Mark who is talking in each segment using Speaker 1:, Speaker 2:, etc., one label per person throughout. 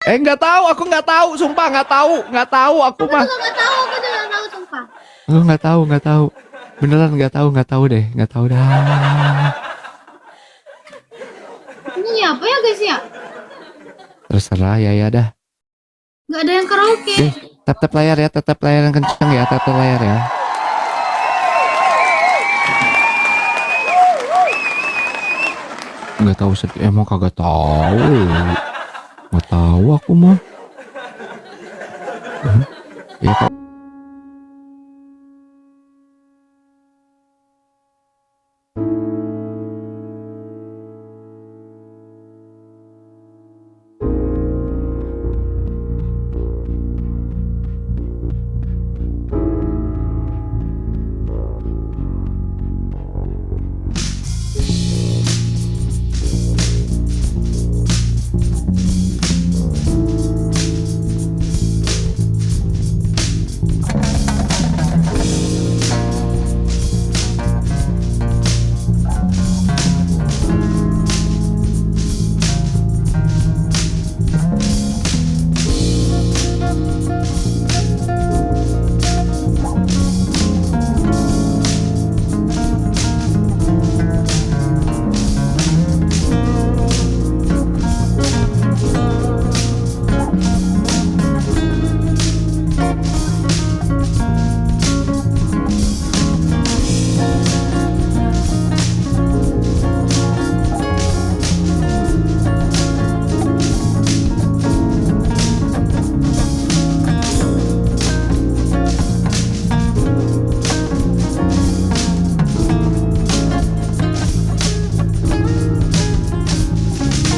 Speaker 1: Nggak tahu, aku nggak tahu, sumpah nggak tahu aku
Speaker 2: Aku
Speaker 1: mah.
Speaker 2: juga nggak tahu, aku juga nggak tahu sumpah.
Speaker 1: Aku nggak tahu. Beneran nggak tahu deh, nggak tahu dah.
Speaker 2: Ini apa ya guys ya?
Speaker 1: Terserah ya dah.
Speaker 2: Nggak ada yang karaoke.
Speaker 1: Deh, tap layar ya, tap layar yang kenceng ya, tap layar ya. Nggak tahu sedih, emang kagak tahu. Nggak tahu aku mah. Ya,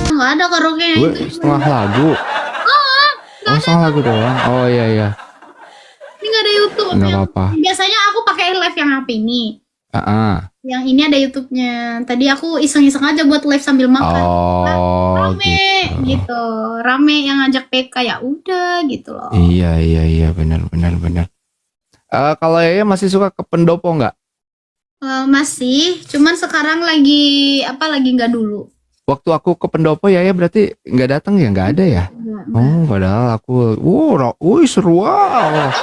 Speaker 2: Nggak ada karaoke yang
Speaker 1: gue
Speaker 2: itu.
Speaker 1: setengah lagu. Oh, setengah lagu doang. Oh iya.
Speaker 2: Ini nggak ada YouTube.
Speaker 1: Nggak apa-apa.
Speaker 2: Biasanya aku pakai live yang HP ini. Yang ini ada YouTube-nya. Tadi aku iseng-iseng aja buat live sambil makan.
Speaker 1: Oh,
Speaker 2: Rame gitu. Rame yang ngajak PK, ya udah gitu loh.
Speaker 1: Iya, benar. Kalau ya masih suka ke pendopo nggak?
Speaker 2: Masih, cuman sekarang lagi nggak dulu.
Speaker 1: Waktu aku ke pendopo ya berarti nggak datang ya, nggak ada ya?
Speaker 2: Nggak.
Speaker 1: Oh, padahal aku, seru wow.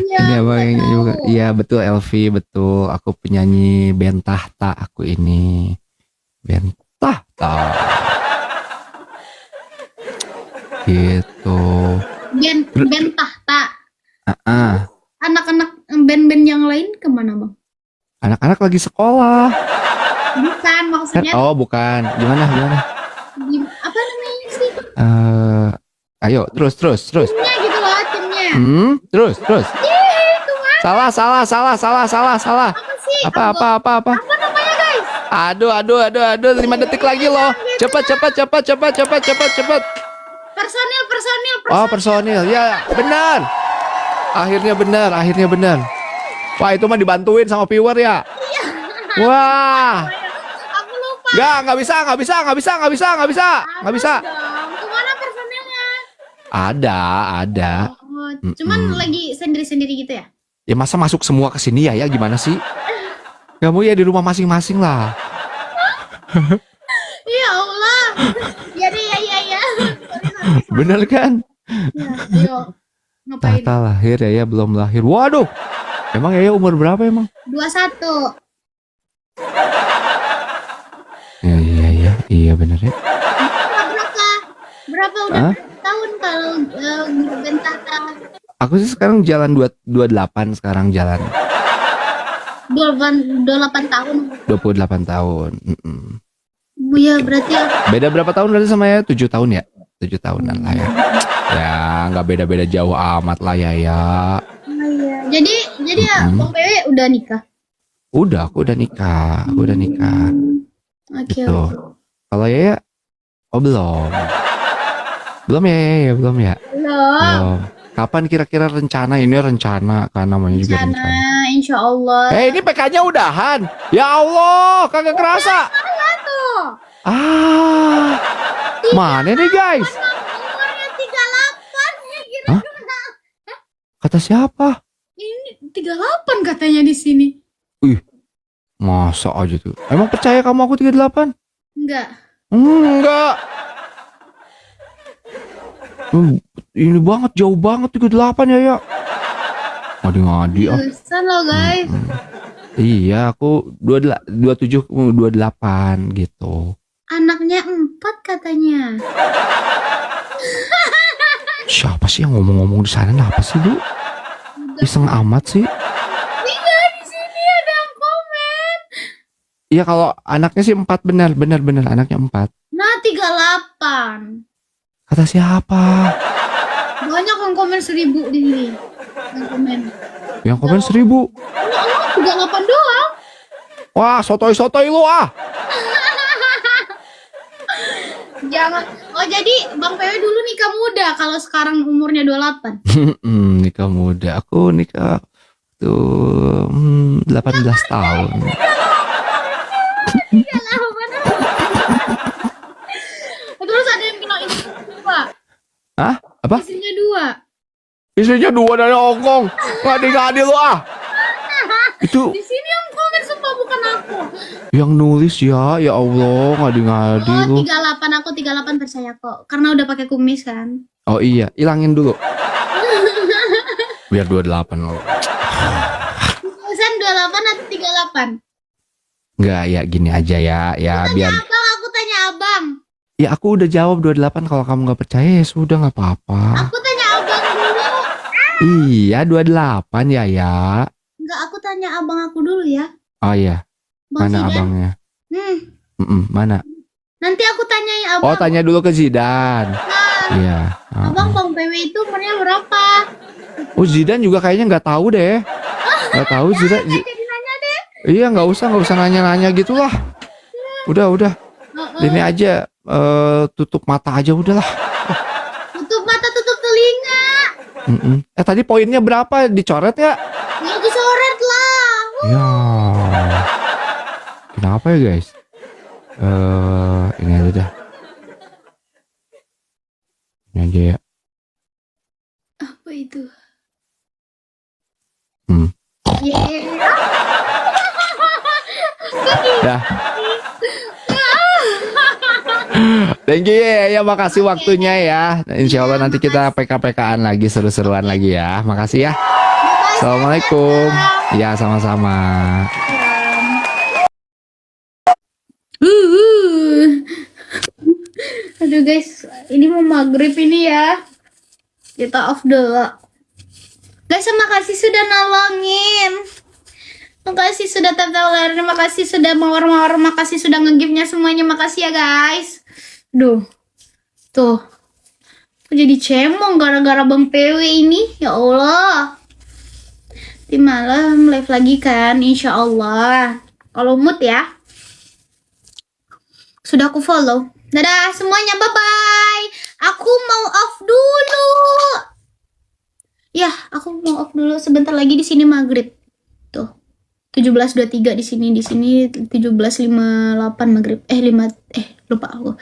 Speaker 2: Iya,
Speaker 1: Ini abang yang
Speaker 2: tahu.
Speaker 1: juga. Iya betul Elvi, betul. Aku penyanyi band Tahta aku ini. Band Tahta. Gitu.
Speaker 2: Band Tahta.
Speaker 1: Ah,
Speaker 2: Anak-anak band-band yang lain kemana bang?
Speaker 1: anak-anak lagi sekolah.
Speaker 2: Bukan,
Speaker 1: Kan?
Speaker 2: maksudnya
Speaker 1: Oh, bukan. Gimana?
Speaker 2: apa namanya sih?
Speaker 1: Ayo, terus.
Speaker 2: Timnya gitu loh, timnya.
Speaker 1: Terus.
Speaker 2: Itu mah
Speaker 1: Salah.
Speaker 2: apa sih?
Speaker 1: Apa?
Speaker 2: Apa namanya guys?
Speaker 1: Aduh, 5 detik lagi loh. Cepat.
Speaker 2: Personil.
Speaker 1: Oh, personil. Ya, benar. Akhirnya benar. Wah, itu mah dibantuin sama viewer ya. Wah.
Speaker 2: Aku lupa.
Speaker 1: Nggak bisa.
Speaker 2: Dong. Kemana personilnya?
Speaker 1: Ada.
Speaker 2: Oh, cuman lagi sendiri-sendiri gitu ya?
Speaker 1: Ya masa masuk semua ke sini ya gimana sih? Kamu ya di rumah masing-masing lah.
Speaker 2: Ya Allah. Ya.
Speaker 1: Bener kan?
Speaker 2: Ya, ayo. Ngapain?
Speaker 1: Tahta lahir ya belum lahir. Waduh. Emang ya umur berapa emang?
Speaker 2: 21.
Speaker 1: Iya bener ya.
Speaker 2: Berapa udah tahun kalau band Tahta?
Speaker 1: Aku sih sekarang jalan 28 sekarang jalan.
Speaker 2: 28 tahun.
Speaker 1: 28 tahun.
Speaker 2: Ya berarti
Speaker 1: Beda berapa tahun berarti sama ya? 7 tahun ya? 7 tahunan lah ya. Ya nggak beda-beda jauh amat lah ya.
Speaker 2: iya. Jadi ya Bang PW udah nikah.
Speaker 1: Aku udah nikah.
Speaker 2: Oke.
Speaker 1: Gitu. Kalau ya belum. Belum ya.
Speaker 2: Belum.
Speaker 1: Belum. Kapan kira-kira rencana kan namanya juga rencana.
Speaker 2: Insya Allah.
Speaker 1: Ini PK-nya udahan. Ya Allah, kagak kerasa.
Speaker 2: Salah tuh.
Speaker 1: Mana nih guys?
Speaker 2: Umurnya 38 ya kira.
Speaker 1: Hah? Kata siapa?
Speaker 2: Ini 38 katanya di sini.
Speaker 1: Masa aja tuh. Emang percaya kamu aku 38?
Speaker 2: Enggak.
Speaker 1: Enggak. Ini banget, jauh banget 38 ya, ya. Ngadi-ngadi ah.
Speaker 2: Seriusan loh guys.
Speaker 1: Iya, aku 27, 28 gitu.
Speaker 2: Anaknya 4 katanya.
Speaker 1: Siapa sih yang ngomong-ngomong di sana? Apa sih, Bu? Iseng amat sih.
Speaker 2: Iya, di sini ada yang komen.
Speaker 1: Iya, kalau anaknya sih 4, benar anaknya 4.
Speaker 2: Nah, 38.
Speaker 1: Kata siapa?
Speaker 2: Banyak yang komen 1000 di sini.
Speaker 1: Yang komen 1000.
Speaker 2: 38 doang.
Speaker 1: Wah, sotoy lu ah.
Speaker 2: Jangan. Oh, jadi Bang PW dulu nikah muda kalau sekarang umurnya 28.
Speaker 1: Nikah muda. Aku nikah tuh 18 tahun.
Speaker 2: Iya lah, mana? Terus ada yang bilang istrinya 2.
Speaker 1: Hah? Apa?
Speaker 2: Istrinya 2.
Speaker 1: Istrinya 2 dari Hongkong. Ngadi-ngadi lu ah. Itu
Speaker 2: Di sini yang komen sumpah bukan aku.
Speaker 1: yang nulis ya Allah, ngadi-ngadi
Speaker 2: Oh,
Speaker 1: lu.
Speaker 2: 38, aku 38 percaya kok. Karena udah pakai kumis kan.
Speaker 1: Oh iya, ilangin dulu. Biar 28 lo.
Speaker 2: Pesan 28 atau 38?
Speaker 1: Enggak, ya gini aja ya, biar.
Speaker 2: Abang, aku tanya abang.
Speaker 1: Ya aku udah jawab 28, kalau kamu nggak percaya ya sudah nggak apa-apa.
Speaker 2: Aku tanya abang dulu.
Speaker 1: Iya, 28 ya ya.
Speaker 2: Enggak, aku tanya abang aku dulu ya.
Speaker 1: Oh iya,
Speaker 2: Bang
Speaker 1: mana
Speaker 2: Zidan.
Speaker 1: abangnya? Mana?
Speaker 2: Nanti aku tanyain abang.
Speaker 1: Oh, tanya dulu ke Zidan. Iya.
Speaker 2: Abang Bang PW itu umurnya berapa?
Speaker 1: Oh, Zidan juga kayaknya nggak tahu deh. Nggak tahu Zidan.
Speaker 2: Jadi nanya deh.
Speaker 1: Iya, nggak usah nanya-nanya gitulah. Udah. Ini aja tutup mata aja udahlah.
Speaker 2: Tutup mata, tutup telinga.
Speaker 1: Tadi poinnya berapa? Dicoret ya?
Speaker 2: Ya dicoret lah.
Speaker 1: Ya. Kenapa ya guys? Ini aja dah. Ini aja ya.
Speaker 2: Apa itu?
Speaker 1: Dah. Thank you ya, makasih waktunya ya. Insya Allah nanti kita PK-PKan lagi, seru-seruan lagi ya. Makasih ya. Assalamualaikum. Ya, sama-sama.
Speaker 2: Aduh guys, ini mau maghrib ini ya. Kita off dulu. Guys, makasih sudah nolongin. Makasih sudah tetap, makasih sudah mawar-mawar, makasih sudah nge-give-nya semuanya, makasih ya guys. Duh, tuh, aku jadi cemong gara-gara Bang PW ini, ya Allah. Di malam live lagi kan, insya Allah. Kalau mood ya, sudah aku follow. Dadah semuanya, bye-bye. Aku mau off dulu. Ya, aku mau off dulu sebentar lagi, di sini maghrib. Tuh. 17.23 di sini 17.58 maghrib. Lupa aku.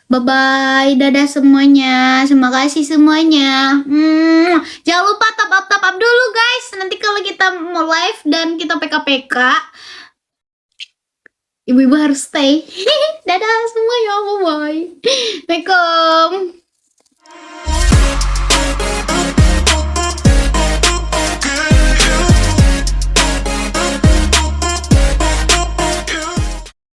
Speaker 2: Bye bye, dadah semuanya. Terima kasih semuanya. Jangan lupa top up dulu guys. Nanti kalau kita mau live dan kita PK, ibu-ibu harus stay. Dadah semuanya, bye bye.